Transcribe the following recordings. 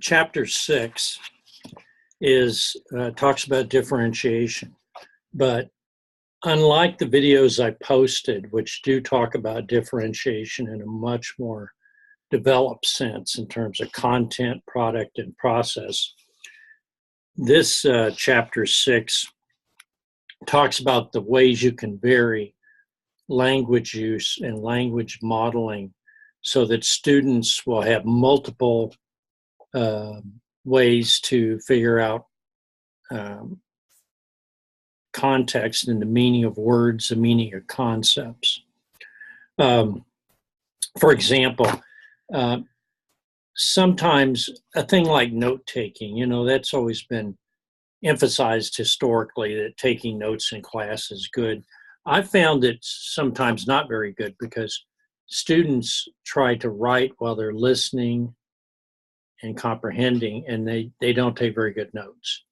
Chapter 6 is talks about differentiation, but unlike the videos I posted, which do talk about differentiation in a much more developed sense in terms of content, product, and process, this chapter 6 talks about the ways you can vary language use and language modeling so that students will have multiple ways to figure out context and the meaning of words, the meaning of concepts. For example, sometimes a thing like note-taking, that's always been emphasized historically, that taking notes in class is good. I found it sometimes not very good because students try to write while they're listening and comprehending, and they don't take very good notes.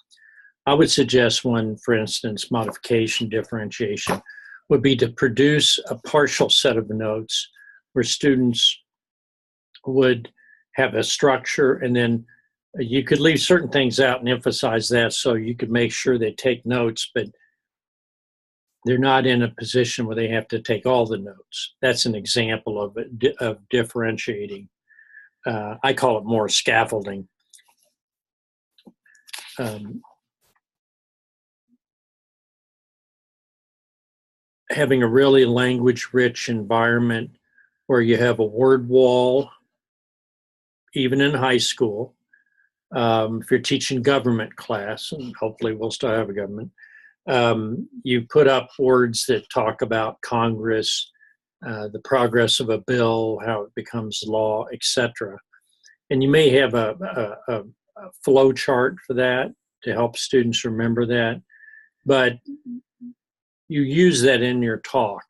I would suggest one, for instance, modification differentiation would be to produce a partial set of notes where students would have a structure, and then you could leave certain things out and emphasize that so you could make sure they take notes, but they're not in a position where they have to take all the notes. That's an example of differentiating. I call it more scaffolding. Having a really language-rich environment where you have a word wall, even in high school. If you're teaching government class, and hopefully we'll still have a government, you put up words that talk about Congress, the progress of a bill, how it becomes law, etc. And you may have a flow chart for that to help students remember that, but you use that in your talk.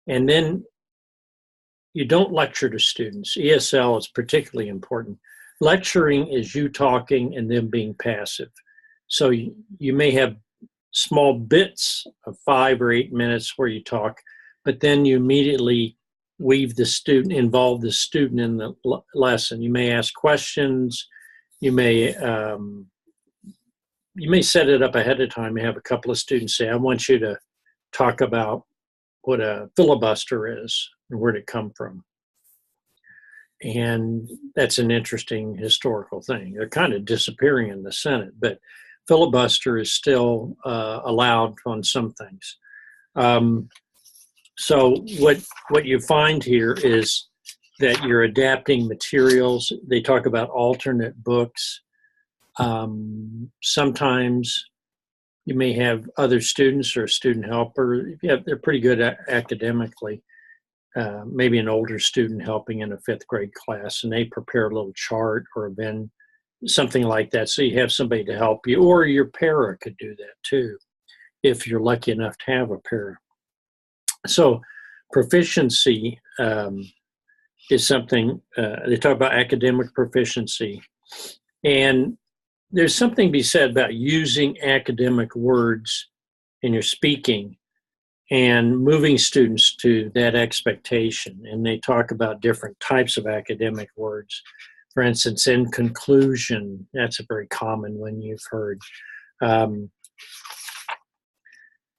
And then you don't lecture to students. ESL is particularly important. Lecturing is you talking and them being passive. So you may have small bits of 5 or 8 minutes where you talk, but then you immediately involve the student in the lesson. You may ask questions. You may set it up ahead of time. You have a couple of students say, I want you to talk about what a filibuster is and where did it come from. And that's an interesting historical thing. They're kind of disappearing in the Senate, but filibuster is still allowed on some things. So what you find here is that you're adapting materials. They talk about alternate books. Sometimes you may have other students or a student helper. Yeah, they're pretty good academically. Maybe an older student helping in a 5th grade class, and they prepare a little chart or event, something like that. So you have somebody to help you, or your para could do that too, if you're lucky enough to have a para. So proficiency is something, they talk about academic proficiency, and there's something to be said about using academic words in your speaking and moving students to that expectation. And they talk about different types of academic words. For instance, in conclusion, that's a very common one you've heard.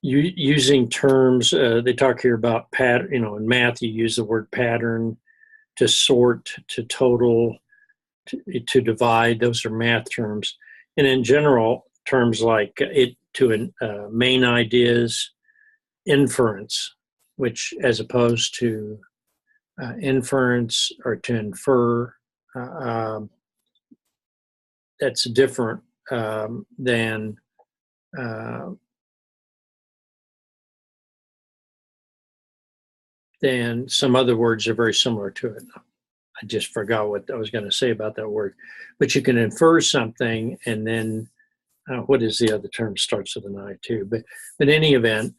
Using terms, they talk here about pattern, in math, you use the word pattern, to sort, to total, to divide. Those are math terms. And in general, terms like main ideas, inference, which as opposed to inference or to infer, that's different than some other words are very similar to it. I just forgot what I was going to say about that word. But you can infer something, and then what is the other term? Starts with an I too. But in any event,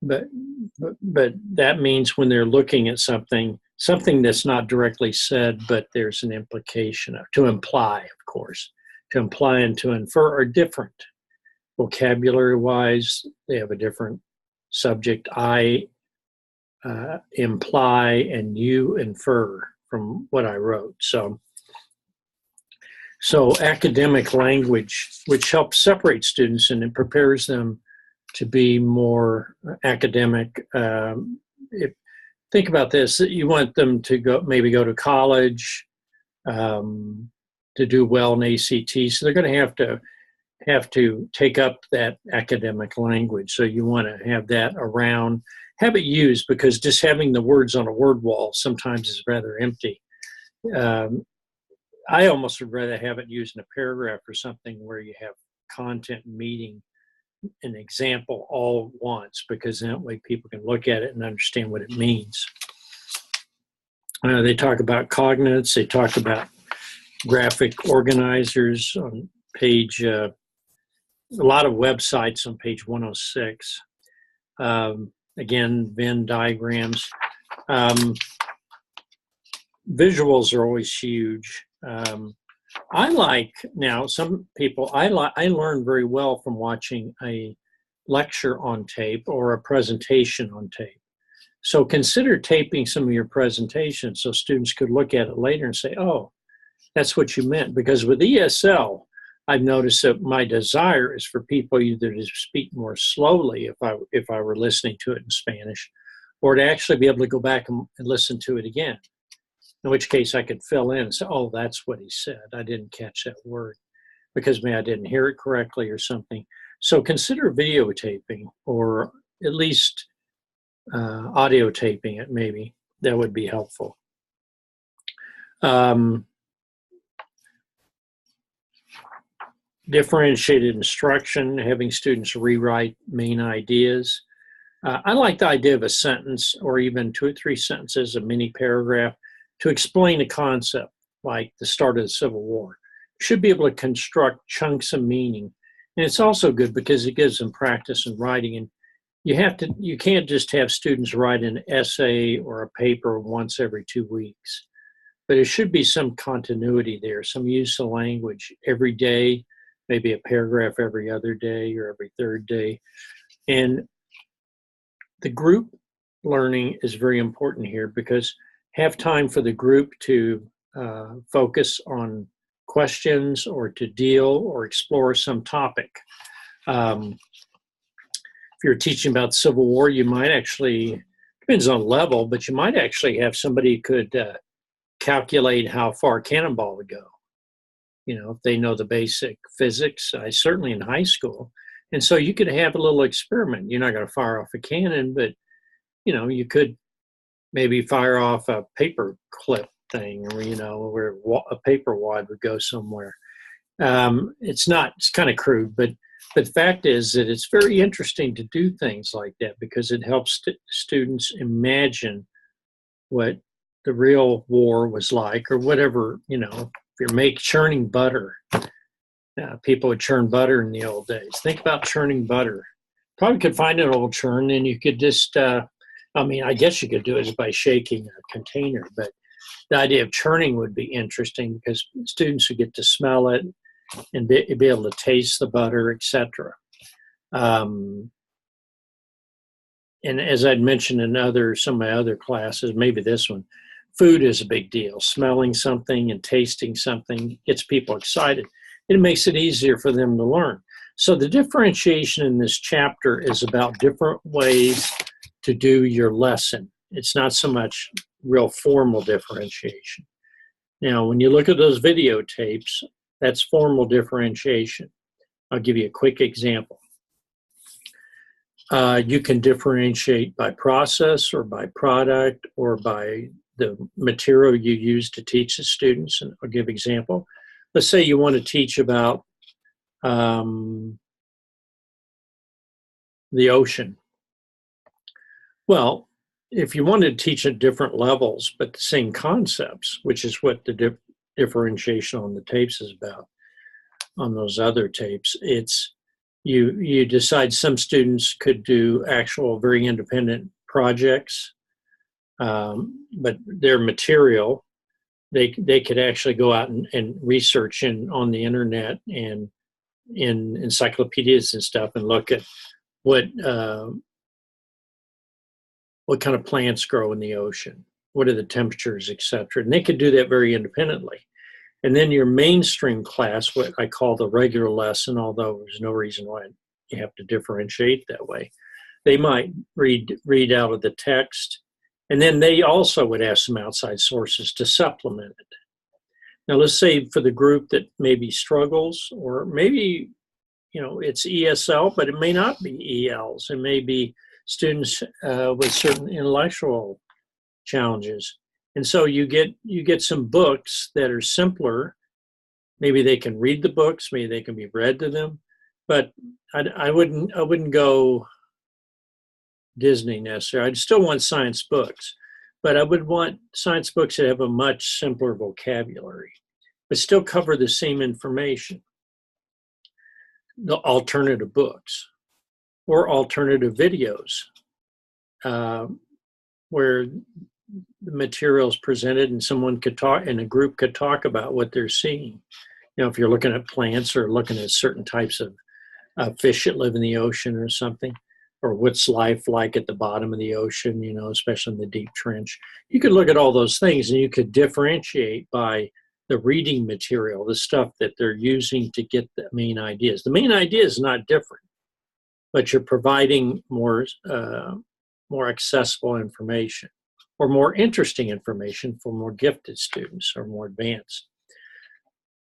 but that means when they're looking at something that's not directly said, but there's an implication of, to imply, of course. To imply and to infer are different. Vocabulary-wise, they have a different subject. I imply and you infer from what I wrote. So So academic language, which helps separate students and it prepares them to be more academic. Think about this: you want them to maybe go to college, to do well in ACT, so they're going to have to take up that academic language. So you want to have that around, have it used, because just having the words on a word wall sometimes is rather empty. I almost would rather have it used in a paragraph or something where you have content meeting an example all at once, because that way people can look at it and understand what it means. They talk about cognates, they talk about graphic organizers on page, a lot of websites on page 106. Again, Venn diagrams. Visuals are always huge. I learn very well from watching a lecture on tape or a presentation on tape. So consider taping some of your presentations so students could look at it later and say, oh, that's what you meant. Because with ESL, I've noticed that my desire is for people either to speak more slowly if I were listening to it in Spanish, or to actually be able to go back and listen to it again. In which case I could fill in and say, oh, that's what he said. I didn't catch that word because maybe I didn't hear it correctly or something. So consider videotaping, or at least audio taping it maybe. That would be helpful. Differentiated instruction, having students rewrite main ideas. I like the idea of a sentence or even 2 or 3 sentences, a mini paragraph, to explain a concept like the start of the Civil War. You should be able to construct chunks of meaning. And it's also good because it gives them practice in writing. And you can't just have students write an essay or a paper once every 2 weeks. But there should be some continuity there, some use of language every day, maybe a paragraph every other day or every third day. And the group learning is very important here, because have time for the group to focus on questions or to deal or explore some topic. If you're teaching about the Civil War, you might actually, depends on level, but you might actually have somebody could calculate how far a cannonball would go. You know, if they know the basic physics, certainly in high school. And so you could have a little experiment. You're not going to fire off a cannon, but, you know, you could maybe fire off a paper clip thing, or, you know, where a paper wad would go somewhere. It's kind of crude, but the fact is that it's very interesting to do things like that, because it helps students imagine what the real war was like, or whatever. You know, if you're churning butter, people would churn butter in the old days. Think about churning butter. Probably could find an old churn, and you could just, I guess you could do it by shaking a container, but the idea of churning would be interesting, because students would get to smell it and be able to taste the butter, etc. And as I'd mentioned in some of my other classes, maybe this one, food is a big deal. Smelling something and tasting something gets people excited. It makes it easier for them to learn. So the differentiation in this chapter is about different ways to do your lesson. It's not so much real formal differentiation. Now, when you look at those videotapes, that's formal differentiation. I'll give you a quick example. You can differentiate by process or by product or by the material you use to teach the students. And I'll give an example. Let's say you want to teach about the ocean. Well, if you wanted to teach at different levels, but the same concepts, which is what the differentiation on the tapes is about, on those other tapes, it's you decide some students could do actual very independent projects, but their material, they could actually go out and research on the internet and in encyclopedias and stuff and look at what kind of plants grow in the ocean, what are the temperatures, etc. And they could do that very independently. And then your mainstream class, what I call the regular lesson, although there's no reason why you have to differentiate that way. They might read out of the text, and then they also would ask some outside sources to supplement it. Now, let's say for the group that maybe struggles, or maybe it's ESL, but it may not be ELs. It may be students with certain intellectual challenges. And so you get some books that are simpler. Maybe they can read the books, maybe they can be read to them, but I wouldn't go Disney necessarily. I'd still want science books, but I would want science books that have a much simpler vocabulary, but still cover the same information. The alternative books or alternative videos where the materials presented and someone could talk and a group could talk about what they're seeing. If you're looking at plants or looking at certain types of fish that live in the ocean or something, or what's life like at the bottom of the ocean, especially in the deep trench. You could look at all those things and you could differentiate by the reading material, the stuff that they're using to get the main ideas. The main idea is not different, but you're providing more accessible information or more interesting information for more gifted students or more advanced.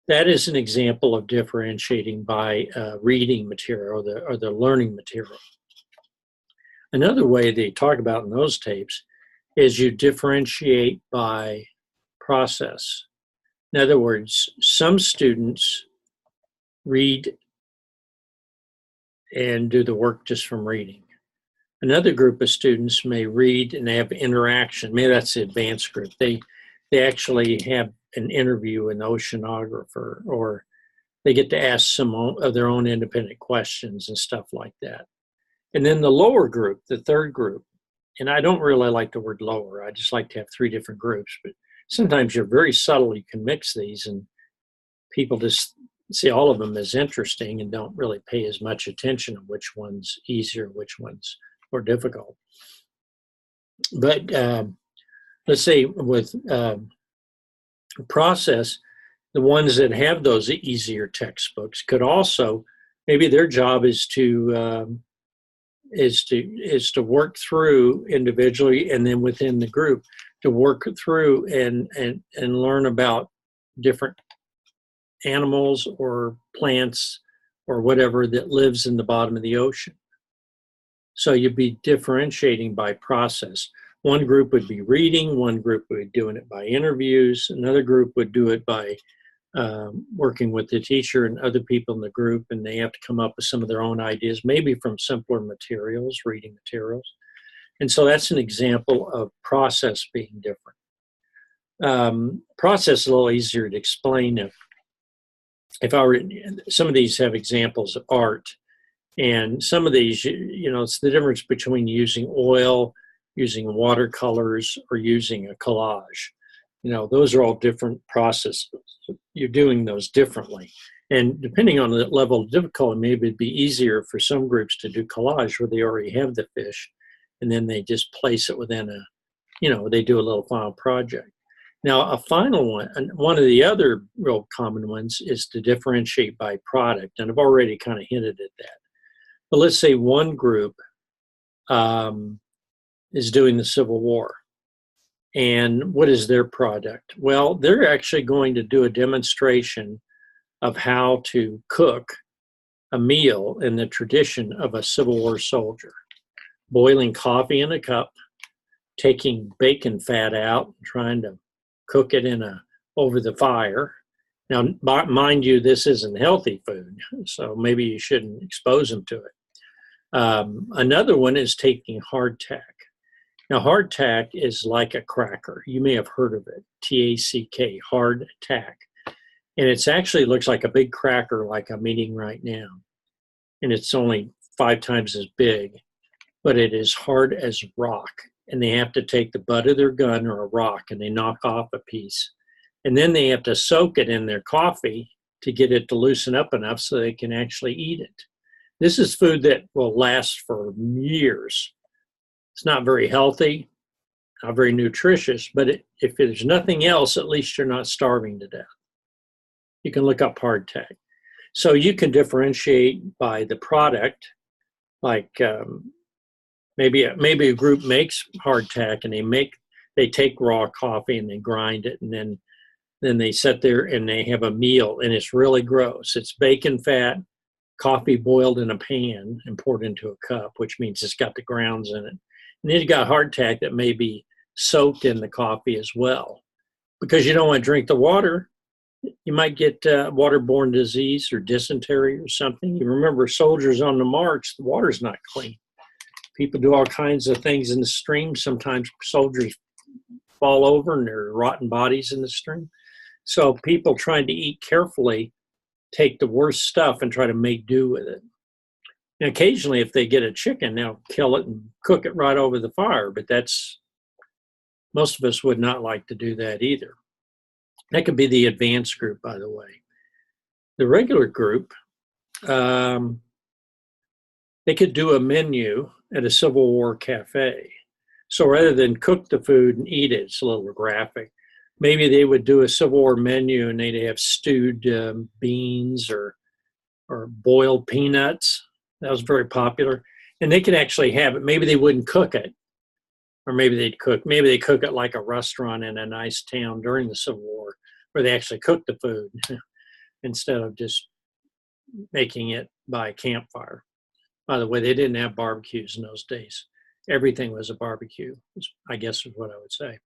That is an example of differentiating by reading material or the learning material. Another way they talk about in those tapes is you differentiate by process. In other words, some students read and do the work just from reading. Another group of students may read and they have interaction. Maybe that's the advanced group. They actually have an interview with an oceanographer, or they get to ask some of their own independent questions and stuff like that. And then the lower group, the third group, and I don't really like the word lower. I just like to have three different groups, but sometimes you're very subtle. You can mix these and people just see all of them as interesting and don't really pay as much attention to which one's easier, which one's more difficult. But let's say with process, the ones that have those easier textbooks could also, maybe their job is to work through individually and then within the group to work through and learn about different animals or plants or whatever that lives in the bottom of the ocean. So you'd be differentiating by process. One group would be reading, one group would be doing it by interviews, another group would do it by working with the teacher and other people in the group, and they have to come up with some of their own ideas, maybe from simpler materials, reading materials. And so that's an example of process being different. Process is a little easier to explain if I were, some of these have examples of art, and some of these, it's the difference between using oil, using watercolors, or using a collage. Those are all different processes. You're doing those differently. And depending on the level of difficulty, maybe it'd be easier for some groups to do collage where they already have the fish, and then they just place it within they do a little final project. Now, a final one of the other real common ones is to differentiate by product, and I've already kind of hinted at that. But let's say one group is doing the Civil War. And what is their product? Well, they're actually going to do a demonstration of how to cook a meal in the tradition of a Civil War soldier. Boiling coffee in a cup, taking bacon fat out, and trying to cook it over the fire. Now, mind you, this isn't healthy food, so maybe you shouldn't expose them to it. Another one is taking hardtack. Now, hardtack is like a cracker. You may have heard of it, T-A-C-K, hardtack. And it actually looks like a big cracker like I'm eating right now. And it's only 5 times as big, but it is hard as rock. And they have to take the butt of their gun or a rock and they knock off a piece. And then they have to soak it in their coffee to get it to loosen up enough so they can actually eat it. This is food that will last for years. It's not very healthy, not very nutritious, but if there's nothing else, at least you're not starving to death. You can look up hardtack. So you can differentiate by the product, like maybe a group makes hardtack and they take raw coffee and they grind it, and then they sit there and they have a meal, and it's really gross. It's bacon fat, coffee boiled in a pan and poured into a cup, which means it's got the grounds in it. And then you got hardtack that may be soaked in the coffee as well. Because you don't want to drink the water, you might get waterborne disease or dysentery or something. You remember soldiers on the march, the water's not clean. People do all kinds of things in the stream. Sometimes soldiers fall over and there are rotten bodies in the stream. So people trying to eat carefully take the worst stuff and try to make do with it. And occasionally, if they get a chicken, they'll kill it and cook it right over the fire. But most of us would not like to do that either. That could be the advanced group, by the way. The regular group, they could do a menu at a Civil War cafe. So rather than cook the food and eat it, it's a little graphic. Maybe they would do a Civil War menu and they'd have stewed beans or boiled peanuts. That was very popular. And they could actually have it. Maybe they wouldn't cook it. Or maybe they cook it like a restaurant in a nice town during the Civil War, where they actually cook the food instead of just making it by a campfire. By the way, they didn't have barbecues in those days. Everything was a barbecue, I guess is what I would say.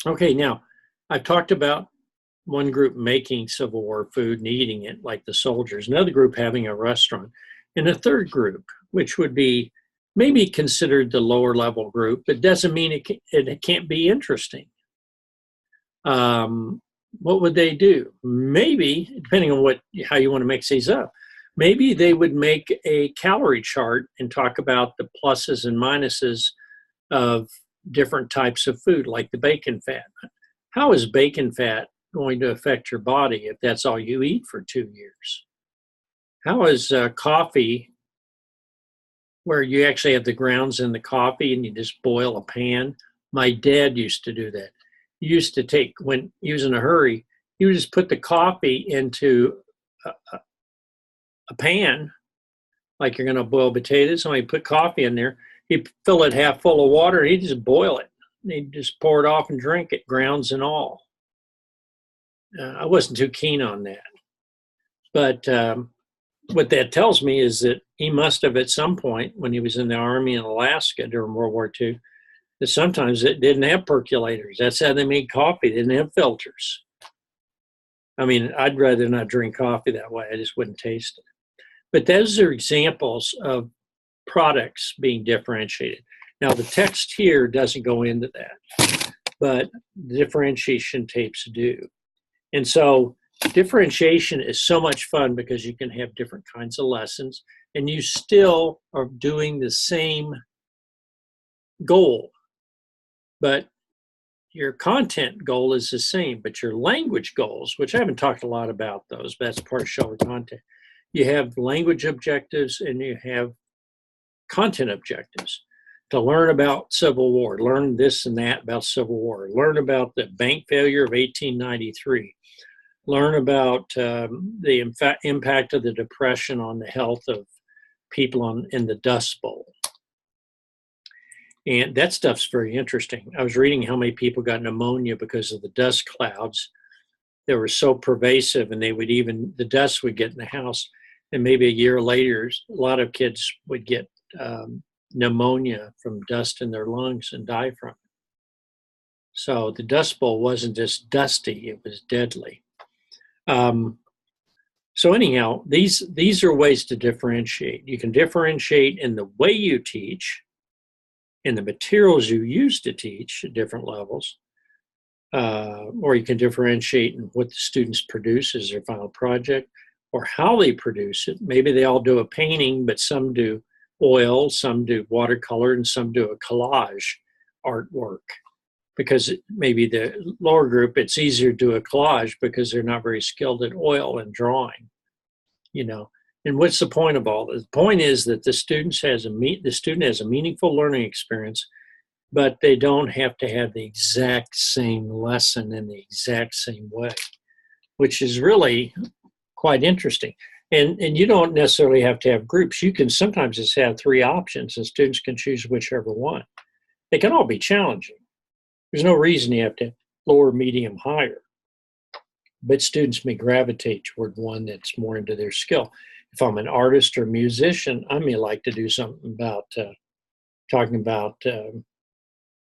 Okay, now, I've talked about one group making Civil War food and eating it, like the soldiers, another group having a restaurant, and a third group, which would be maybe considered the lower level group, but doesn't mean it can't be interesting. What would they do? Maybe, depending on how you want to mix these up, maybe they would make a calorie chart and talk about the pluses and minuses of different types of food, like the bacon fat. How is bacon fat going to affect your body if that's all you eat for 2 years? How is coffee, where you actually have the grounds in the coffee and you just boil a pan? My dad used to do that. He used to take, when he was in a hurry, he would just put the coffee into a pan, like you're going to boil potatoes. So he'd put coffee in there. He'd fill it half full of water, and he'd just boil it. He'd just pour it off and drink it, grounds and all. I wasn't too keen on that. But what that tells me is that he must have, at some point, when he was in the Army in Alaska during World War II, that sometimes it didn't have percolators. That's how they made coffee. They didn't have filters. I mean, I'd rather not drink coffee that way. I just wouldn't taste it. But those are examples of products being differentiated. Now, the text here doesn't go into that, but the differentiation tapes do. And so differentiation is so much fun because you can have different kinds of lessons and you still are doing the same goal, but your content goal is the same, but your language goals, which I haven't talked a lot about those, but that's part of show content. You have language objectives and you have content objectives. To learn about Civil War, learn this and that about Civil War, learn about the bank failure of 1893, learn about the impact of the Depression on the health of people in the Dust Bowl. And that stuff's very interesting. I was reading how many people got pneumonia because of the dust clouds. They were so pervasive, and the dust would get in the house. And maybe a year later, a lot of kids would get pneumonia from dust in their lungs and die from it. So the Dust Bowl wasn't just dusty, it was deadly. So anyhow, these are ways to differentiate. You can differentiate in the way you teach, in the materials you use to teach at different levels, or you can differentiate in what the students produce as their final project, or how they produce it. Maybe they all do a painting, but some do oil, some do watercolor, and some do a collage artwork. Because maybe the lower group, it's easier to do a collage because they're not very skilled at oil and drawing, And what's the point of all this? The point is that the student has a meaningful learning experience, but they don't have to have the exact same lesson in the exact same way. which is really quite interesting. And you don't necessarily have to have groups. You can sometimes just have 3 options, and students can choose whichever one. They can all be challenging. There's no reason you have to lower, medium, higher. But students may gravitate toward one that's more into their skill. If I'm an artist or musician, I may like to do something about talking about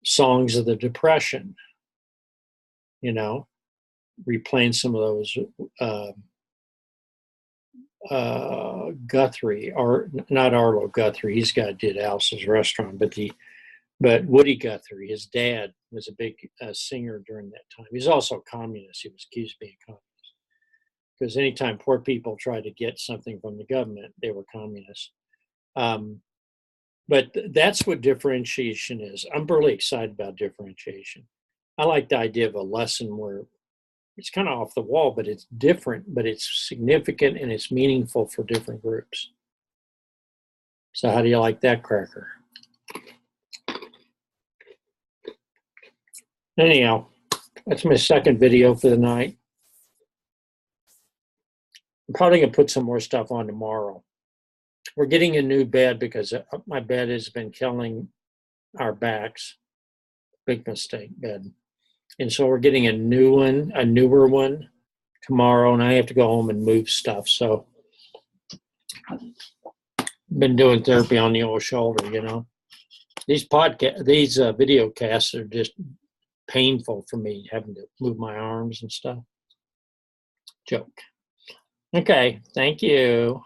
songs of the Depression, replaying some of those Guthrie, or not Arlo Guthrie, he's did Alice's Restaurant, but Woody Guthrie, his dad, was a big singer during that time. He's also a communist. He was accused of being a communist. Because anytime poor people tried to get something from the government, they were communists. But that's what differentiation is. I'm really excited about differentiation. I like the idea of a lesson where it's kind of off the wall, but it's different, but it's significant and it's meaningful for different groups. So how do you like that, Cracker? Anyhow, that's my second video for the night. I'm probably going to put some more stuff on tomorrow. We're getting a new bed because my bed has been killing our backs. Big mistake, bed. And so we're getting a newer one tomorrow, and I have to go home and move stuff. So I've been doing therapy on the old shoulder, These video casts are just painful for me, having to move my arms and stuff. Joke. Okay, thank you.